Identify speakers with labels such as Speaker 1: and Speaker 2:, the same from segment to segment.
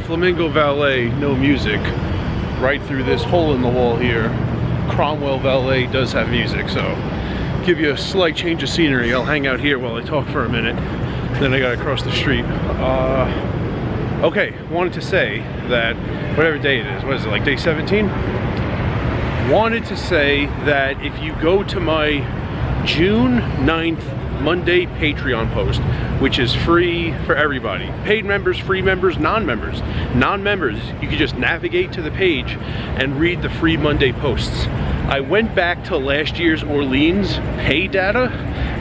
Speaker 1: Flamingo Valet, no music. Right through this hole in the wall here, Cromwell Valet does have music, so give you a slight change of scenery. I'll hang out here while I talk for a minute, then I gotta cross the street. Okay, wanted to say that, whatever day it is, what is it, like day 17? Wanted to say that if you go to my June 9th Monday Patreon post, which is free for everybody, paid members, free members, non-members. Non-members, you can just navigate to the page and read the free Monday posts. I went back to last year's Orleans pay data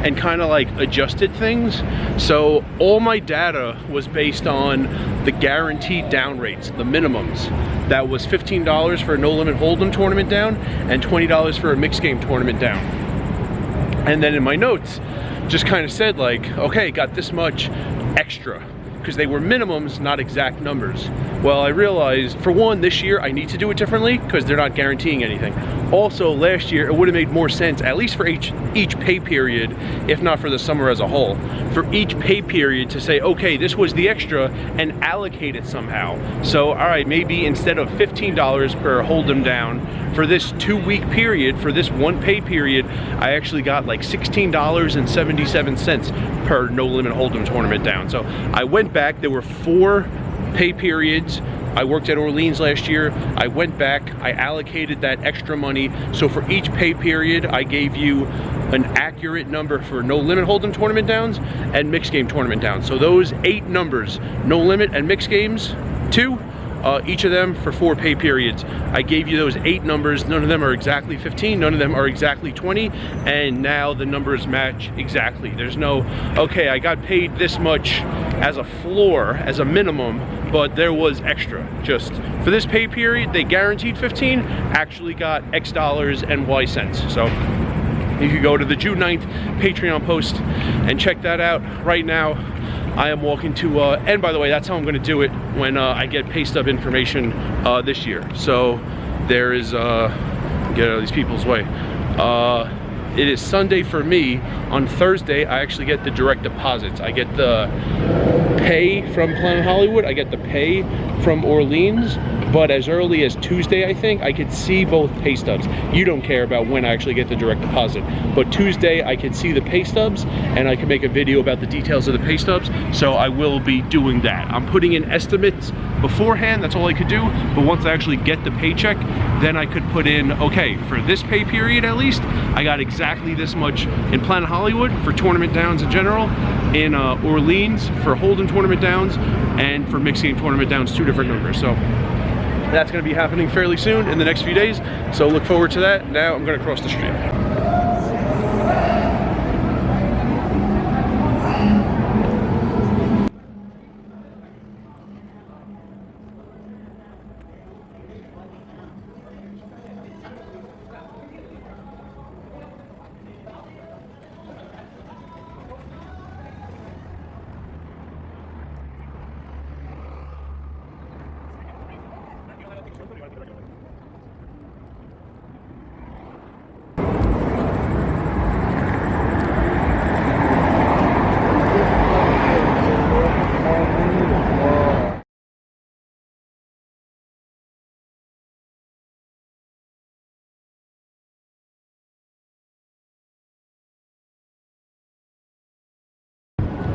Speaker 1: and kind of like adjusted things. So all my data was based on the guaranteed down rates, the minimums. That was $15 for a no limit hold'em tournament down and $20 for a mixed game tournament down. And then in my notes, just kind of said like, okay, got this much extra, because they were minimums, not exact numbers. Well, I realized, for one, this year I need to do it differently because they're not guaranteeing anything. Also, last year it would have made more sense, at least for each pay period, if not for the summer as a whole, for each pay period to say, okay, this was the extra, and allocate it somehow. So, all right, maybe instead of $15 per hold'em down, for this 2-week period, for this one pay period, I actually got like $16.77 per no limit hold'em tournament down. So I went back, there were 4 pay periods. I worked at Orleans last year. I went back, I allocated that extra money. So for each pay period, I gave you an accurate number for no limit hold'em tournament downs and mixed game tournament downs. So those 8 numbers, no limit and mixed games, 2, each of them for 4 pay periods. I gave you those 8 numbers. None of them are exactly 15, none of them are exactly 20, and now the numbers match exactly. There's no, okay, I got paid this much as a floor, as a minimum, but there was extra. Just for this pay period, they guaranteed 15, actually got X dollars and Y cents. So you could go to the June 9th Patreon post and check that out. Right now, I am walking to, and by the way, that's how I'm gonna do it when I get pay stub information this year. So there is, get out of these people's way. It is Sunday for me. On Thursday, I actually get the direct deposits. I get the pay from Planet Hollywood, I get the pay from Orleans, but as early as Tuesday, I think, I could see both pay stubs. You don't care about when I actually get the direct deposit, but Tuesday I could see the pay stubs and I can make a video about the details of the pay stubs, so I will be doing that. I'm putting in estimates beforehand, that's all I could do, but once I actually get the paycheck, then I could put in, okay, for this pay period at least, I got exactly this much in Planet Hollywood for tournament downs in general, in Orleans for hold'em tournament downs, and for mixed game tournament downs, 2 different numbers. So that's going to be happening fairly soon in the next few days, so look forward to that. Now I'm going to cross the street.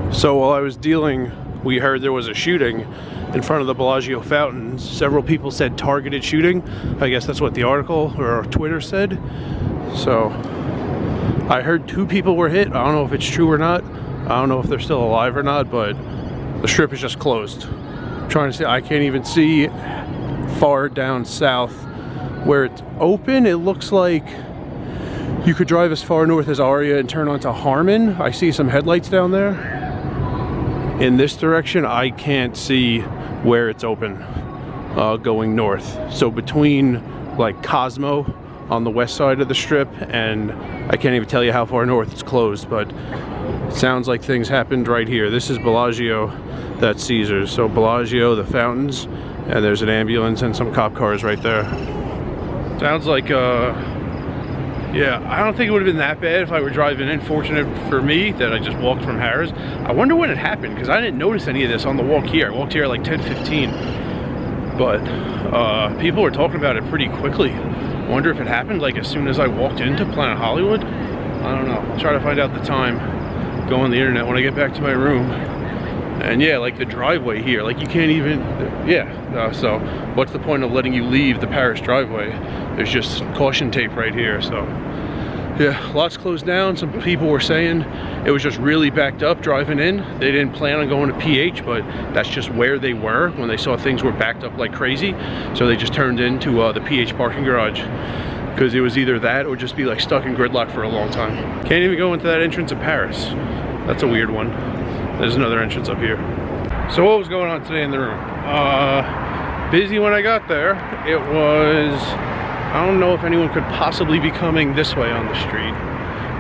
Speaker 1: So while I was dealing, we heard there was a shooting in front of the Bellagio Fountains. Several people said targeted shooting. I guess that's what the article or Twitter said. So I heard 2 people were hit. I don't know if it's true or not. I don't know if they're still alive or not, but the strip is just closed. I'm trying to see, I can't even see far down south where it's open. It looks like you could drive as far north as Aria and turn onto Harmon. I see some headlights down there. In this direction, I can't see where it's open going north. So between like Cosmo on the west side of the strip, and I can't even tell you how far north it's closed, but it sounds like things happened right here. This is Bellagio, that's Caesars. So Bellagio, the Fountains, and there's an ambulance and some cop cars right there. Sounds like yeah, I don't think it would have been that bad if I were driving in. Fortunate for me that I just walked from Harrah's. I wonder when it happened, because I didn't notice any of this on the walk here. I walked here at like 10:15. but people were talking about it pretty quickly. I wonder if it happened like as soon as I walked into Planet Hollywood. I don't know. I'll try to find out the time. Go on the internet when I get back to my room. And yeah, like the driveway here, like you can't even, so what's the point of letting you leave the Paris driveway? There's just caution tape right here. So yeah, lots closed down. Some people were saying it was just really backed up driving in. They didn't plan on going to PH, but that's just where they were when they saw things were backed up like crazy. So they just turned into the PH parking garage, because it was either that or just be like stuck in gridlock for a long time. Can't even go into that entrance of Paris. That's a weird one. There's another entrance up here. So what was going on today in the room? Busy when I got there. It was, I don't know if anyone could possibly be coming this way on the street.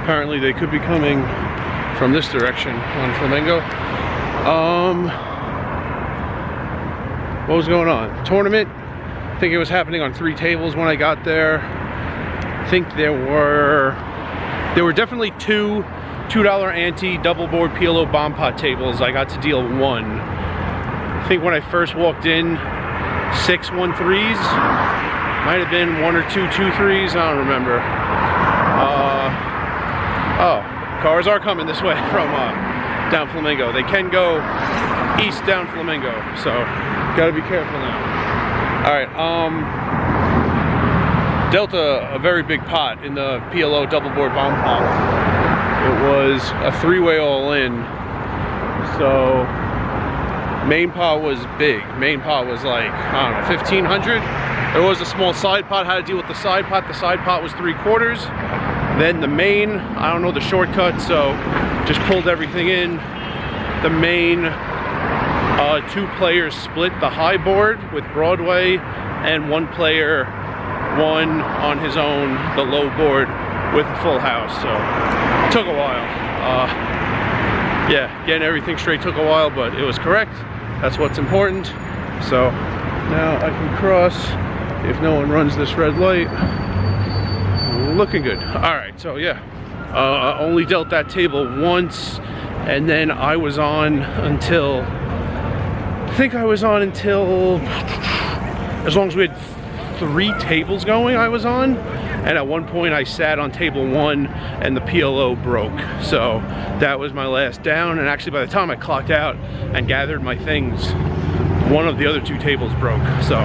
Speaker 1: Apparently they could be coming from this direction on Flamingo. What was going on? Tournament. I think it was happening on 3 tables when I got there. I think there were definitely 2 $2 ante double board PLO bomb pot tables. I got to deal 1. I think when I first walked in, 6 1-3s. Might have been 1 or 2 2-3s. I don't remember. Oh, cars are coming this way from down Flamingo. They can go east down Flamingo, so gotta be careful now. All right. Dealt a very big pot in the PLO double board bomb pot. It was a 3-way all in, so main pot was big. Main pot was like, I don't know, 1,500. There was a small side pot. How to deal with the side pot? The side pot was 3/4. Then the main, I don't know the shortcut, so just pulled everything in. The main, 2 players split the high board with Broadway, and 1 player won on his own the low board with a full house. So it took a while. Yeah, getting everything straight took a while, but it was correct. That's what's important. So now I can cross if no one runs this red light. Looking good. All right, so yeah, only dealt that table once, and then I was on until, I think I was on until, as long as we had 3 tables going, I was on. And at one point I sat on table 1 and the PLO broke. So that was my last down. And actually by the time I clocked out and gathered my things, one of the other 2 tables broke. So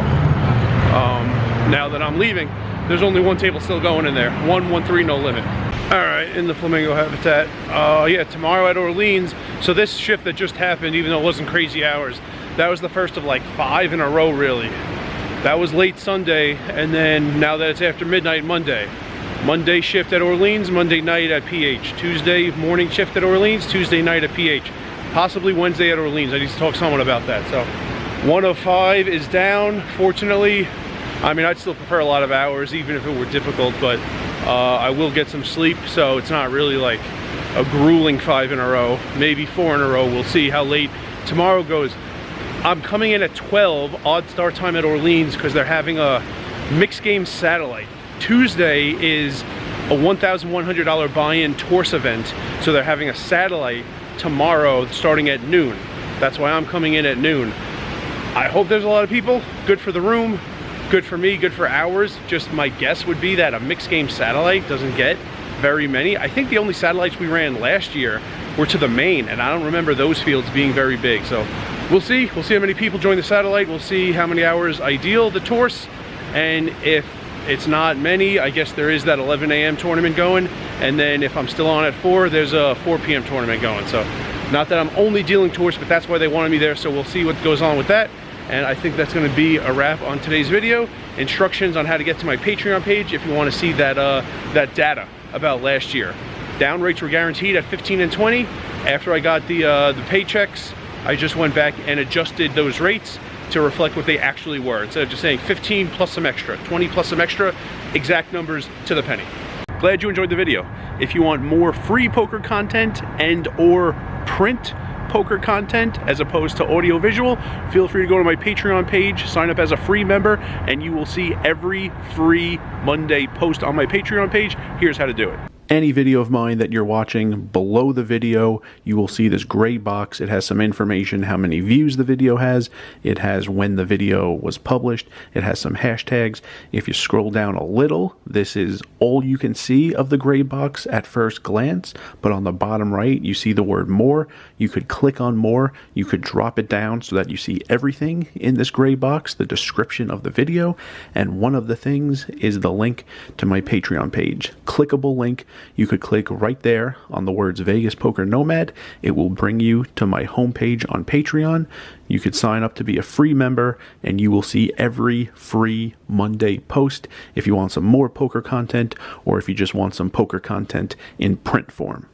Speaker 1: now that I'm leaving, there's only 1 table still going in there. 1-1-3, no limit. All right, in the Flamingo habitat. Yeah, tomorrow at Orleans. So this shift that just happened, even though it wasn't crazy hours, that was the first of like 5 in a row, really. That was late Sunday, and then now that it's after midnight, Monday. Monday shift at Orleans, Monday night at PH. Tuesday morning shift at Orleans, Tuesday night at PH. Possibly Wednesday at Orleans. I need to talk to someone about that. So 1 of 5 is down, fortunately. I mean, I'd still prefer a lot of hours, even if it were difficult, but I will get some sleep, so it's not really like a grueling 5 in a row. Maybe 4 in a row. We'll see how late tomorrow goes. I'm coming in at 12, odd start time at Orleans, because they're having a mixed game satellite. Tuesday is a $1,100 buy-in Torse event, so they're having a satellite tomorrow starting at noon. That's why I'm coming in at noon. I hope there's a lot of people. Good for the room, good for me, good for hours. Just my guess would be that a mixed game satellite doesn't get very many. I think the only satellites we ran last year were to the main, and I don't remember those fields being very big. So we'll see how many people join the satellite. We'll see how many hours I deal the Torse, and if it's not many, I guess there is that 11 a.m. tournament going, and then if I'm still on at 4, there's a 4 p.m. tournament going. So not that I'm only dealing Torse, but that's why they wanted me there, so we'll see what goes on with that. And I think that's going to be a wrap on today's video. Instructions on how to get to my Patreon page if you want to see that that data about last year. Down rates were guaranteed at 15 and 20. After I got the paychecks, I just went back and adjusted those rates to reflect what they actually were. Instead of just saying 15 plus some extra, 20 plus some extra, exact numbers to the penny. Glad you enjoyed the video. If you want more free poker content and or print poker content as opposed to audio visual, feel free to go to my Patreon page, sign up as a free member, and you will see every free Monday post on my Patreon page. Here's how to do it.
Speaker 2: any video of mine that you're watching, below the video, you will see this gray box. It has some information, how many views the video has. It has when the video was published. It has some hashtags. If you scroll down a little, this is all you can see of the gray box at first glance. But on the bottom right, you see the word more. You could click on more. You could drop it down so that you see everything in this gray box, the description of the video. And one of the things is the link to my Patreon page. Clickable link. You could click right there on the words Vegas Poker Nomad. It will bring you to my homepage on Patreon. You could sign up to be a free member and you will see every free Monday post if you want some more poker content or if you just want some poker content in print form.